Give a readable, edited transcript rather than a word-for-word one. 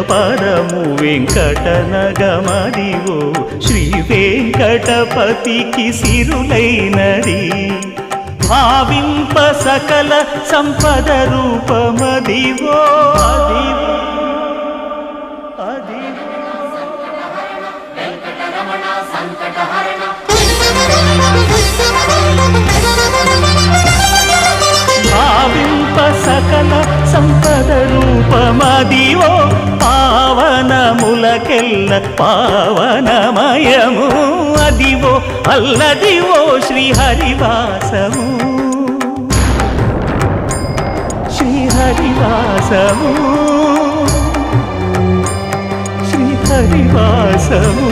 పరము వెంకటనగమదివో శ్రీ వెంకటపతికి సిరులైనది భావింప సకల సంపద రూపమదివో అదివో భావింప సకల సంపద రూపమదివో పావనములకెల్ల పావనమయము అదివో అల్లదివో శ్రీహరివాసము శ్రీహరివాసము శ్రీహరివాసము